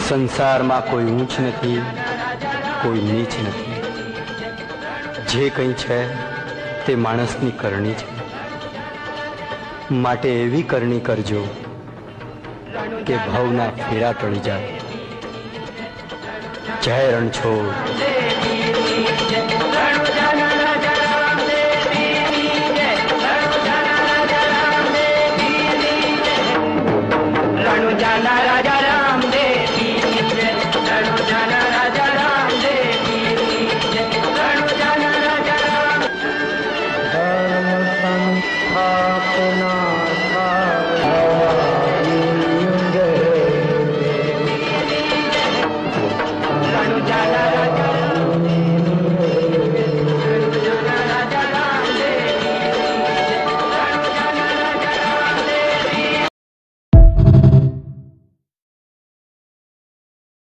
સંસારમાં કોઈ ઊંચ નથી, કોઈ નીચ નથી. જે કંઈ છે તે માણસની કરણી છે. માટે એવી કરણી કરજો કે ભવના ફેરા ટળી જાય. જય રણછોડ.